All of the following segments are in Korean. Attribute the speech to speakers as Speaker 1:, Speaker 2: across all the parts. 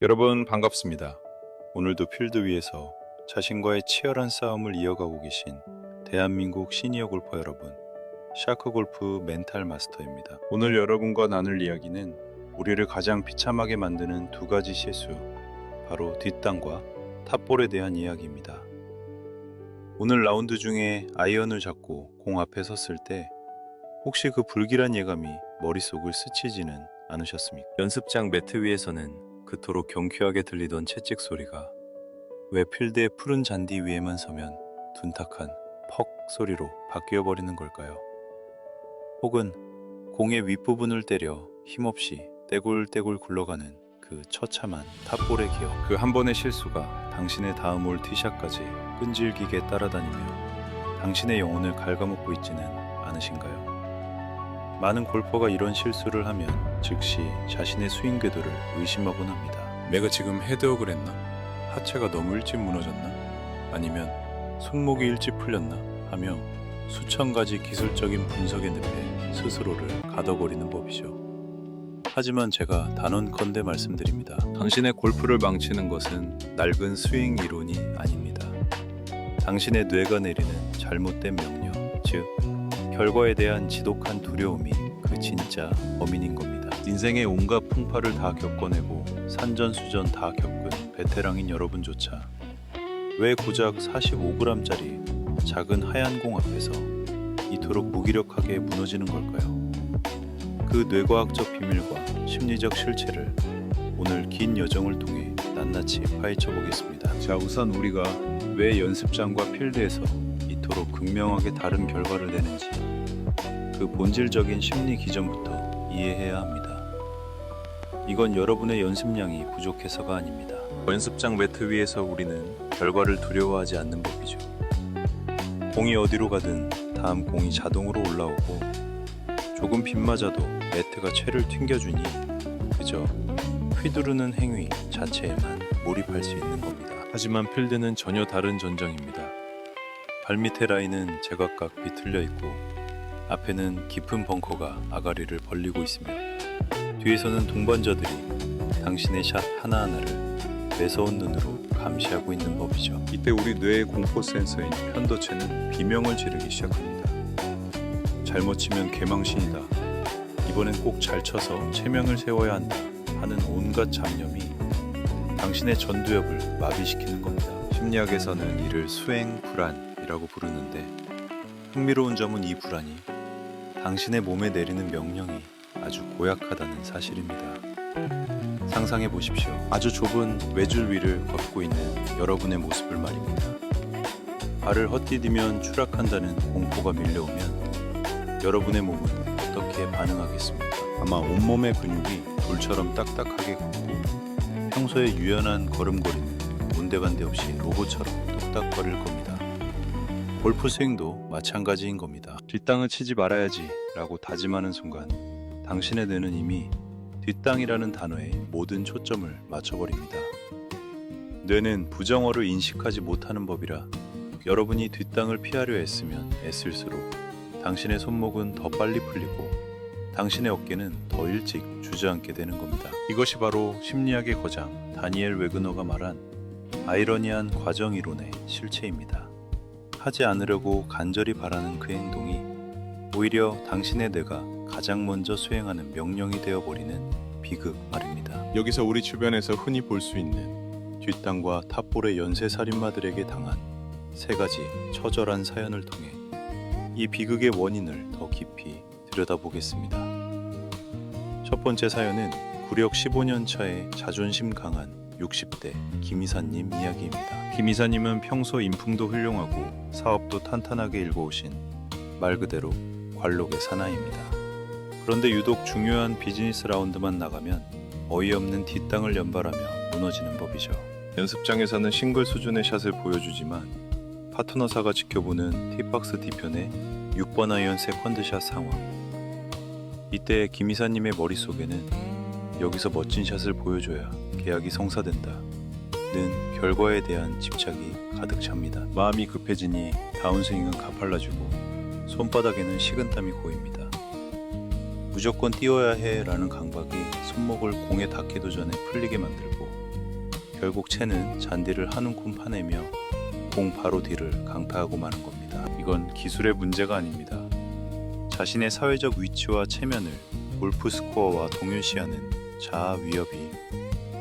Speaker 1: 여러분 반갑습니다. 오늘도 필드 위에서 자신과의 치열한 싸움을 이어가고 계신 대한민국 시니어 골퍼 여러분, 샤크골프 멘탈 마스터입니다. 오늘 여러분과 나눌 이야기는 우리를 가장 비참하게 만드는 두 가지 실수, 바로 뒷땅과 탑볼에 대한 이야기입니다. 오늘 라운드 중에 아이언을 잡고 공 앞에 섰을 때 혹시 그 불길한 예감이 머릿속을 스치지는 않으셨습니까? 연습장 매트 위에서는 그토록 경쾌하게 들리던 채찍 소리가 왜 필드의 푸른 잔디 위에만 서면 둔탁한 퍽 소리로 바뀌어버리는 걸까요? 혹은 공의 윗부분을 때려 힘없이 떼굴떼굴 굴러가는 그 처참한 탑볼의 기억, 그 한 번의 실수가 당신의 다음 올 티샷까지 끈질기게 따라다니며 당신의 영혼을 갉아먹고 있지는 않으신가요? 많은 골퍼가 이런 실수를 하면 즉시 자신의 스윙 궤도를 의심하곤 합니다. 내가 지금 헤드웍을 했나? 하체가 너무 일찍 무너졌나? 아니면 손목이 일찍 풀렸나? 하며 수천 가지 기술적인 분석의 늪에 스스로를 가둬버리는 법이죠. 하지만 제가 단언컨대 말씀드립니다. 당신의 골프를 망치는 것은 낡은 스윙 이론이 아닙니다. 당신의 뇌가 내리는 잘못된 명령, 즉 결과에 대한 지독한 두려움이 그 진짜 범인인 겁니다. 인생의 온갖 풍파를 다 겪어내고 산전수전 다 겪은 베테랑인 여러분조차 왜 고작 45g짜리 작은 하얀 공 앞에서 이토록 무기력하게 무너지는 걸까요? 그 뇌과학적 비밀과 심리적 실체를 오늘 긴 여정을 통해 낱낱이 파헤쳐 보겠습니다. 자, 우선 우리가 왜 연습장과 필드에서 이토록 극명하게 다른 결과를 내는지 그 본질적인 심리 기전부터 이해해야 합니다. 이건 여러분의 연습량이 부족해서가 아닙니다. 연습장 매트 위에서 우리는 결과를 두려워하지 않는 법이죠. 공이 어디로 가든 다음 공이 자동으로 올라오고 조금 빗맞아도 매트가 채를 튕겨주니 그저 휘두르는 행위 자체에만 몰입할 수 있는 겁니다. 하지만 필드는 전혀 다른 전장입니다. 발밑의 라인은 제각각 비틀려 있고 앞에는 깊은 벙커가 아가리를 벌리고 있으며 뒤에서는 동반자들이 당신의 샷 하나하나를 매서운 눈으로 감시하고 있는 법이죠. 이때 우리 뇌의 공포 센서인 편도체는 비명을 지르기 시작합니다. 잘못 치면 개망신이다. 이번엔 꼭 잘 쳐서 체면을 세워야 한다 하는 온갖 잡념이 당신의 전두엽을 마비시키는 겁니다. 심리학에서는 이를 수행 불안이라고 부르는데 흥미로운 점은 이 불안이 당신의 몸에 내리는 명령이 아주 고약하다는 사실입니다. 상상해 보십시오. 아주 좁은 외줄 위를 걷고 있는 여러분의 모습을 말입니다. 발을 헛디디면 추락한다는 공포가 밀려오면 여러분의 몸은 어떻게 반응하겠습니까? 아마 온몸의 근육이 돌처럼 딱딱하게 굳고 평소에 유연한 걸음걸이는 온데간데 없이 로봇처럼 뚝딱거릴 겁니다. 골프 스윙도 마찬가지인 겁니다. 뒷땅을 치지 말아야지 라고 다짐하는 순간 당신의 뇌는 이미 뒷땅이라는 단어에 모든 초점을 맞춰버립니다. 뇌는 부정어를 인식하지 못하는 법이라 여러분이 뒷땅을 피하려 애쓰면 애쓸수록 당신의 손목은 더 빨리 풀리고 당신의 어깨는 더 일찍 주저앉게 되는 겁니다. 이것이 바로 심리학의 거장 다니엘 웨그너가 말한 아이러니한 과정 이론의 실체입니다. 하지 않으려고 간절히 바라는 그 행동이 오히려 당신의 뇌가 가장 먼저 수행하는 명령이 되어버리는 비극 말입니다. 여기서 우리 주변에서 흔히 볼 수 있는 뒷땅과 탑볼의 연쇄살인마들에게 당한 세 가지 처절한 사연을 통해 이 비극의 원인을 더 깊이 들여다보겠습니다. 첫 번째 사연은 구력 15년 차의 자존심 강한 60대 김이사님 이야기입니다. 김이사님은 평소 인품도 훌륭하고 사업도 탄탄하게 일궈오신 말 그대로 관록의 사나이입니다. 그런데 유독 중요한 비즈니스 라운드만 나가면 어이없는 뒷땅을 연발하며 무너지는 법이죠. 연습장에서는 싱글 수준의 샷을 보여주지만 파트너사가 지켜보는 티박스 뒤편의 6번 아이언 세컨드샷 상황. 이때 김이사님의 머릿속에는 여기서 멋진 샷을 보여줘야 계약이 성사된다 는 결과에 대한 집착이 가득 찹니다. 마음이 급해지니 다운스윙은 가팔라지고 손바닥에는 식은땀이 고입니다. 무조건 띄워야 해 라는 강박이 손목을 공에 닿기도 전에 풀리게 만들고 결국 채는 잔디를 한 움큼 파내며 공 바로 뒤를 강타하고 마는 겁니다. 이건 기술의 문제가 아닙니다. 자신의 사회적 위치와 체면을 골프 스코어와 동일시하는 자아 위협이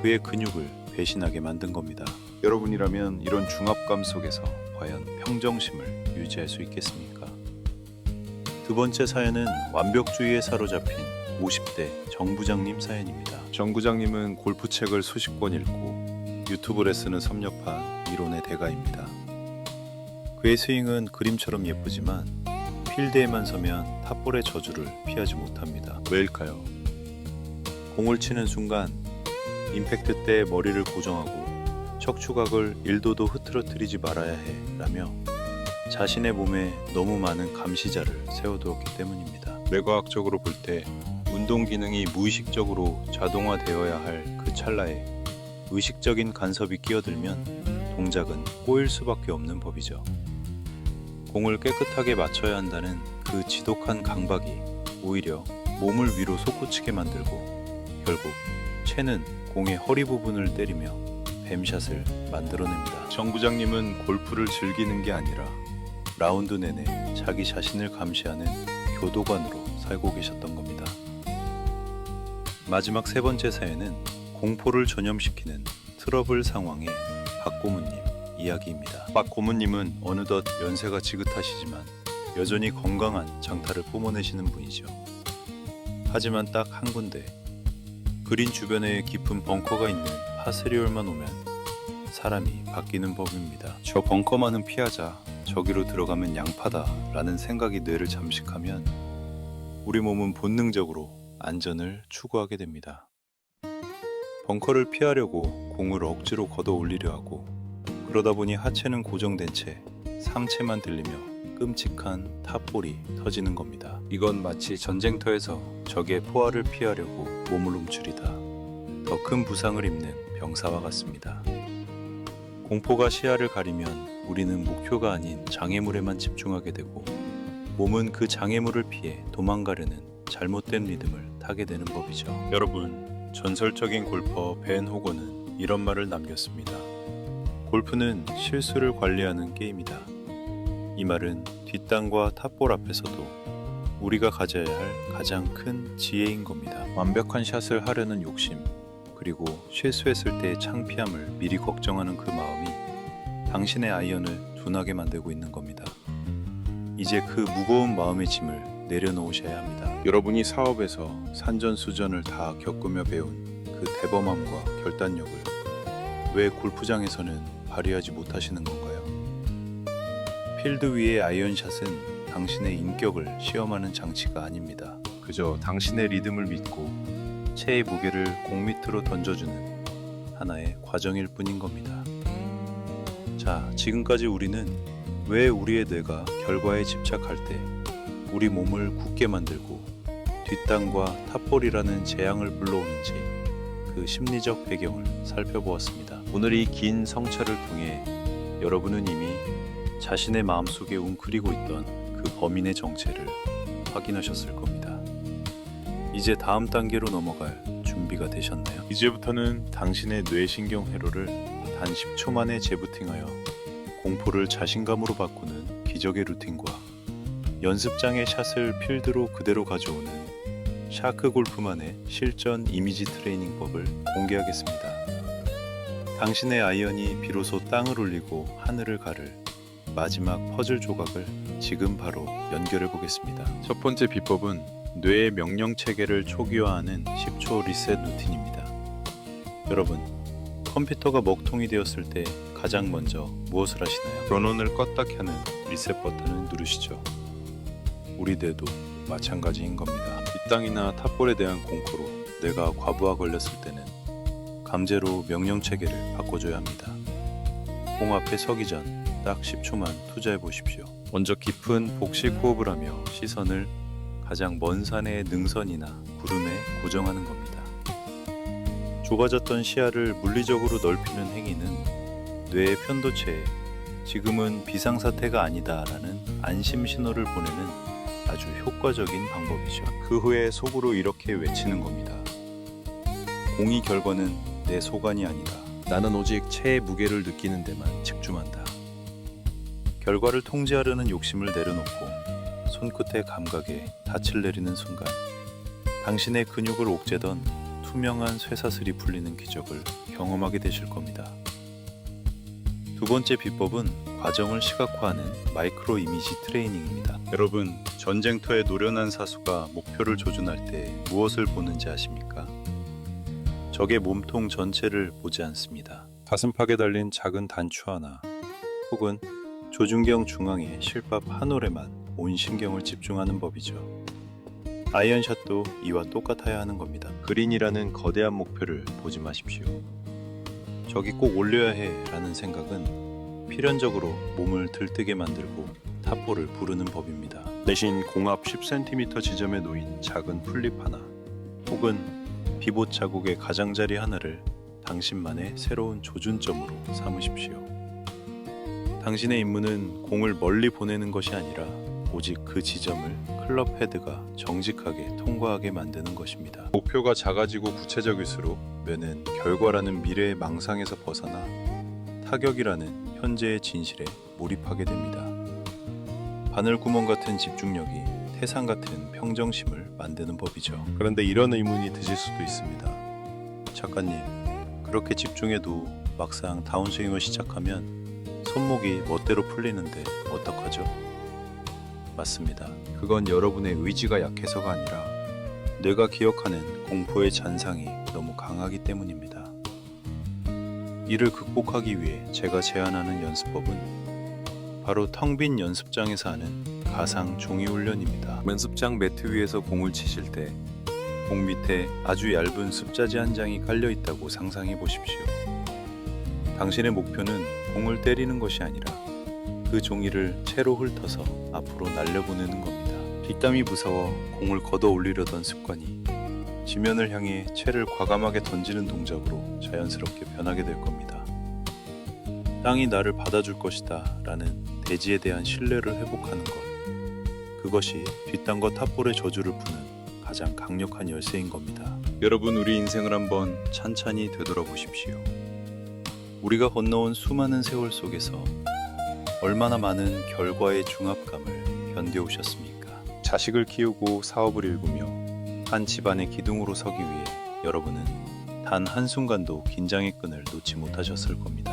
Speaker 1: 그의 근육을 배신하게 만든 겁니다. 여러분이라면 이런 중압감 속에서 과연 평정심을 유지할 수 있겠습니까? 두 번째 사연은 완벽주의에 사로잡힌 50대 정 부장님 사연입니다. 정 부장님은 골프책을 수십 권 읽고 유튜브 레슨을 섭렵한 이론의 대가입니다. 그의 스윙은 그림처럼 예쁘지만 필드에만 서면 탑볼의 저주를 피하지 못합니다. 왜일까요? 공을 치는 순간 임팩트 때 머리를 고정하고 척추각을 1도도 흐트러뜨리지 말아야 해 라며 자신의 몸에 너무 많은 감시자를 세워두었기 때문입니다. 뇌과학적으로 볼 때 운동 기능이 무의식적으로 자동화되어야 할 그 찰나에 의식적인 간섭이 끼어들면 동작은 꼬일 수밖에 없는 법이죠. 공을 깨끗하게 맞춰야 한다는 그 지독한 강박이 오히려 몸을 위로 솟구치게 만들고 결국 채는 공의 허리 부분을 때리며 뱀샷을 만들어냅니다. 정 부장님은 골프를 즐기는 게 아니라 라운드 내내 자기 자신을 감시하는 교도관으로 살고 계셨던 겁니다. 마지막 세 번째 사연은 공포를 전염시키는 트러블 상황의 박 고문님 이야기입니다. 박 고문님은 어느덧 연세가 지긋하시지만 여전히 건강한 장타를 뿜어내시는 분이죠. 하지만 딱 한 군데 그린 주변에 깊은 벙커가 있는 파스리홀만 오면 사람이 바뀌는 법입니다. 저 벙커만은 피하자, 저기로 들어가면 양파다 라는 생각이 뇌를 잠식하면 우리 몸은 본능적으로 안전을 추구하게 됩니다. 벙커를 피하려고 공을 억지로 걷어 올리려 하고 그러다 보니 하체는 고정된 채 상체만 들리며 끔찍한 탑볼이 터지는 겁니다. 이건 마치 전쟁터에서 적의 포화를 피하려고 몸을 움츠리다 더 큰 부상을 입는 병사와 같습니다. 공포가 시야를 가리면 우리는 목표가 아닌 장애물에만 집중하게 되고 몸은 그 장애물을 피해 도망가려는 잘못된 리듬을 타게 되는 법이죠. 여러분, 전설적인 골퍼 벤 호건은 이런 말을 남겼습니다. 골프는 실수를 관리하는 게임이다. 이 말은 뒷땅과 탑볼 앞에서도 우리가 가져야 할 가장 큰 지혜인 겁니다. 완벽한 샷을 하려는 욕심, 그리고 실수했을 때의 창피함을 미리 걱정하는 그 마음이 당신의 아이언을 둔하게 만들고 있는 겁니다. 이제 그 무거운 마음의 짐을 내려놓으셔야 합니다. 여러분이 사업에서 산전수전을 다 겪으며 배운 그 대범함과 결단력을 왜 골프장에서는 발휘하지 못하시는 건가요? 필드 위의 아이언샷은 당신의 인격을 시험하는 장치가 아닙니다. 그저 당신의 리듬을 믿고 채의 무게를 공 밑으로 던져주는 하나의 과정일 뿐인 겁니다. 자, 지금까지 우리는 왜 우리의 뇌가 결과에 집착할 때 우리 몸을 굳게 만들고 뒷땅과 탑볼이라는 재앙을 불러오는지 그 심리적 배경을 살펴보았습니다. 오늘 이 긴 성찰을 통해 여러분은 이미 자신의 마음속에 웅크리고 있던 그 범인의 정체를 확인하셨을 겁니다. 이제 다음 단계로 넘어갈 준비가 되셨나요? 이제부터는 당신의 뇌신경 회로를 단 10초 만에 재부팅하여 공포를 자신감으로 바꾸는 기적의 루틴과 연습장의 샷을 필드로 그대로 가져오는 샤크 골프만의 실전 이미지 트레이닝법을 공개하겠습니다. 당신의 아이언이 비로소 땅을 울리고 하늘을 가를 마지막 퍼즐 조각을 지금 바로 연결해 보겠습니다. 첫 번째 비법은 뇌의 명령 체계를 초기화하는 10초 리셋 루틴입니다. 여러분, 컴퓨터가 먹통이 되었을 때 가장 먼저 무엇을 하시나요? 전원을 껐다 켜는 리셋 버튼을 누르시죠. 우리 뇌도 마찬가지인 겁니다. 뒷땅이나 탑볼에 대한 공포로 뇌가 과부하 걸렸을 때는 강제로 명령 체계를 바꿔줘야 합니다. 공 앞에 서기 전 딱 10초만 투자해 보십시오. 먼저 깊은 복식 호흡을 하며 시선을 가장 먼 산의 능선이나 구름에 고정하는 겁니다. 좁아졌던 시야를 물리적으로 넓히는 행위는 뇌의 편도체에 지금은 비상사태가 아니다라는 안심 신호를 보내는 아주 효과적인 방법이죠. 그 후에 속으로 이렇게 외치는 겁니다. 공이 결과는 내 소관이 아니다. 나는 오직 채의 무게를 느끼는 데만 집중한다. 결과를 통제하려는 욕심을 내려놓고 손끝의 감각에 닻을 내리는 순간 당신의 근육을 옥죄던 투명한 쇠사슬이 풀리는 기적을 경험하게 되실 겁니다. 두 번째 비법은 과정을 시각화하는 마이크로 이미지 트레이닝입니다. 여러분, 전쟁터의 노련한 사수가 목표를 조준할 때 무엇을 보는지 아십니까? 적의 몸통 전체를 보지 않습니다. 가슴팍에 달린 작은 단추 하나, 혹은 조준경 중앙의 실밥 한 올에만 온 신경을 집중하는 법이죠. 아이언샷도 이와 똑같아야 하는 겁니다. 그린이라는 거대한 목표를 보지 마십시오. 저기 꼭 올려야 해 라는 생각은 필연적으로 몸을 들뜨게 만들고 탑볼을 부르는 법입니다. 대신 공합 10cm 지점에 놓인 작은 풀립 하나, 혹은 비봇 자국의 가장자리 하나를 당신만의 새로운 조준점으로 삼으십시오. 당신의 임무는 공을 멀리 보내는 것이 아니라 오직 그 지점을 클럽 헤드가 정직하게 통과하게 만드는 것입니다. 목표가 작아지고 구체적일수록 뇌는 결과라는 미래의 망상에서 벗어나 타격이라는 현재의 진실에 몰입하게 됩니다. 바늘구멍 같은 집중력이 태산 같은 평정심을 만드는 법이죠. 그런데 이런 의문이 드실 수도 있습니다. 작가님, 그렇게 집중해도 막상 다운스윙을 시작하면 손목이 멋대로 풀리는데 어떡하죠? 맞습니다. 그건 여러분의 의지가 약해서가 아니라 뇌가 기억하는 공포의 잔상이 너무 강하기 때문입니다. 이를 극복하기 위해 제가 제안하는 연습법은 바로 텅 빈 연습장에서 하는 가상 종이 훈련입니다. 연습장 매트 위에서 공을 치실 때 공 밑에 아주 얇은 습자지 한 장이 깔려 있다고 상상해 보십시오. 당신의 목표는 공을 때리는 것이 아니라 그 종이를 채로 훑어서 앞으로 날려보내는 겁니다. 뒷담이 무서워 공을 걷어 올리려던 습관이 지면을 향해 채를 과감하게 던지는 동작으로 자연스럽게 변하게 될 겁니다. 땅이 나를 받아줄 것이다 라는 대지에 대한 신뢰를 회복하는 것, 그것이 뒷땅과 탑볼의 저주를 푸는 가장 강력한 열쇠인 겁니다. 여러분, 우리 인생을 한번 찬찬히 되돌아보십시오. 우리가 건너온 수많은 세월 속에서 얼마나 많은 결과의 중압감을 견뎌오셨습니까? 자식을 키우고 사업을 일구며 한 집안의 기둥으로 서기 위해 여러분은 단 한순간도 긴장의 끈을 놓지 못하셨을 겁니다.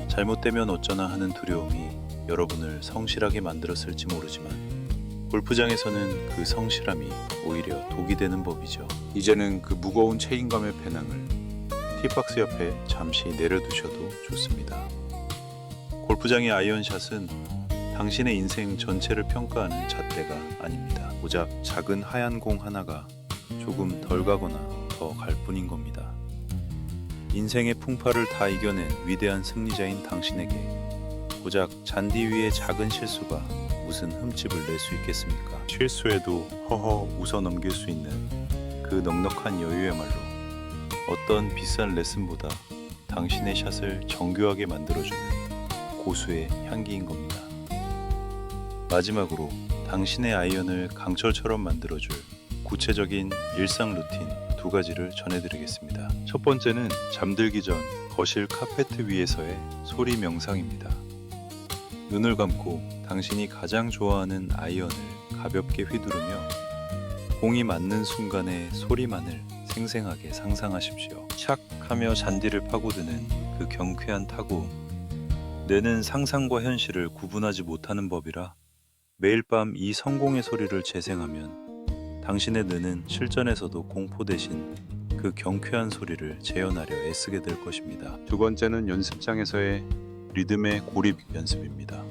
Speaker 1: 잘못되면 어쩌나 하는 두려움이 여러분을 성실하게 만들었을지 모르지만 골프장에서는 그 성실함이 오히려 독이 되는 법이죠. 이제는 그 무거운 책임감의 배낭을 티박스 옆에 잠시 내려두셔도 좋습니다. 골프장의 아이언샷은 당신의 인생 전체를 평가하는 잣대가 아닙니다. 고작 작은 하얀 공 하나가 조금 덜 가거나 더 갈 뿐인 겁니다. 인생의 풍파를 다 이겨낸 위대한 승리자인 당신에게 고작 잔디 위의 작은 실수가 무슨 흠집을 낼 수 있겠습니까? 실수에도 허허 웃어 넘길 수 있는 그 넉넉한 여유야말로 어떤 비싼 레슨보다 당신의 샷을 정교하게 만들어주는 고수의 향기인 겁니다. 마지막으로 당신의 아이언을 강철처럼 만들어줄 구체적인 일상 루틴 두 가지를 전해드리겠습니다. 첫 번째는 잠들기 전 거실 카페트 위에서의 소리 명상입니다. 눈을 감고 당신이 가장 좋아하는 아이언을 가볍게 휘두르며 공이 맞는 순간의 소리만을 생생하게 상상하십시오. 착 하며 잔디를 파고드는 그 경쾌한 타구. 뇌는 상상과 현실을 구분하지 못하는 법이라 매일 밤 이 성공의 소리를 재생하면 당신의 뇌는 실전에서도 공포 대신 그 경쾌한 소리를 재현하려 애쓰게 될 것입니다. 두 번째는 연습장에서의 리듬의 고립 연습입니다.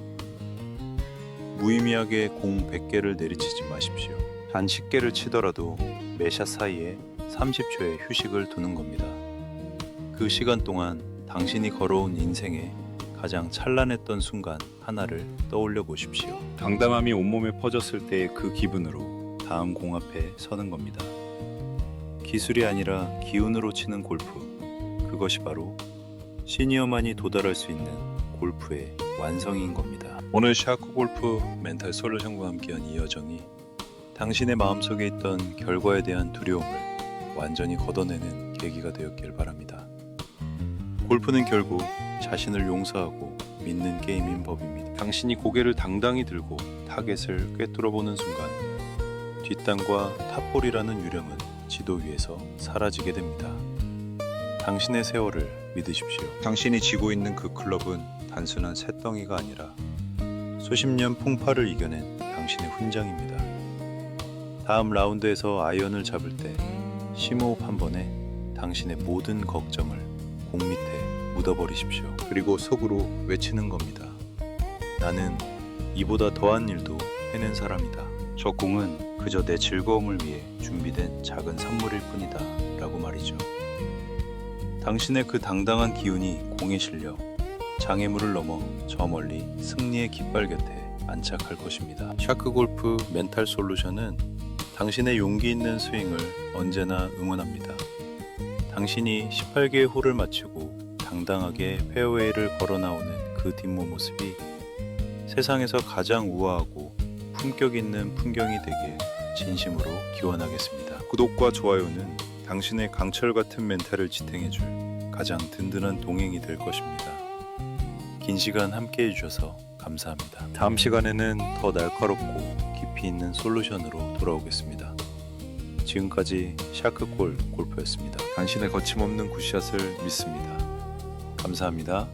Speaker 1: 무의미하게 공 100개를 내리치지 마십시오. 단 10개를 치더라도 매샷 사이에 30초의 휴식을 두는 겁니다. 그 시간 동안 당신이 걸어온 인생의 가장 찬란했던 순간 하나를 떠올려 보십시오. 당담함이 온몸에 퍼졌을 때의 그 기분으로 다음 공 앞에 서는 겁니다. 기술이 아니라 기운으로 치는 골프, 그것이 바로 시니어만이 도달할 수 있는 골프의 완성인 겁니다. 오늘 샤크 골프 멘탈 솔루션과 함께한 이 여정이 당신의 마음속에 있던 결과에 대한 두려움을 완전히 걷어내는 계기가 되었길 바랍니다. 골프는 결국 자신을 용서하고 믿는 게임인 법입니다. 당신이 고개를 당당히 들고 타겟을 꿰뚫어보는 순간 뒷땅과 탑볼이라는 유령은 지도 위에서 사라지게 됩니다. 당신의 세월을 믿으십시오. 당신이 쥐고 있는 그 클럽은 단순한 쇳덩이가 아니라 수십 년 풍파를 이겨낸 당신의 훈장입니다. 다음 라운드에서 아이언을 잡을 때 심호흡 한 번에 당신의 모든 걱정을 공 밑에 묻어버리십시오. 그리고 속으로 외치는 겁니다. 나는 이보다 더한 일도 해낸 사람이다. 저 공은 그저 내 즐거움을 위해 준비된 작은 선물일 뿐이다 라고 말이죠. 당신의 그 당당한 기운이 공에 실려 장애물을 넘어 저 멀리 승리의 깃발 곁에 안착할 것입니다. 샤크 골프 멘탈 솔루션은 당신의 용기 있는 스윙을 언제나 응원합니다. 당신이 18개의 홀을 마치고 당당하게 페어웨이를 걸어 나오는 그 뒷모습이 세상에서 가장 우아하고 품격 있는 풍경이 되길 진심으로 기원하겠습니다. 구독과 좋아요는 당신의 강철 같은 멘탈을 지탱해줄 가장 든든한 동행이 될 것입니다. 긴 시간 함께 해주셔서 감사합니다. 다음 시간에는 더 날카롭고 깊이 있는 솔루션으로 돌아오겠습니다. 지금까지 샤크골 골프였습니다. 당신의 거침없는 굿샷을 믿습니다. 감사합니다.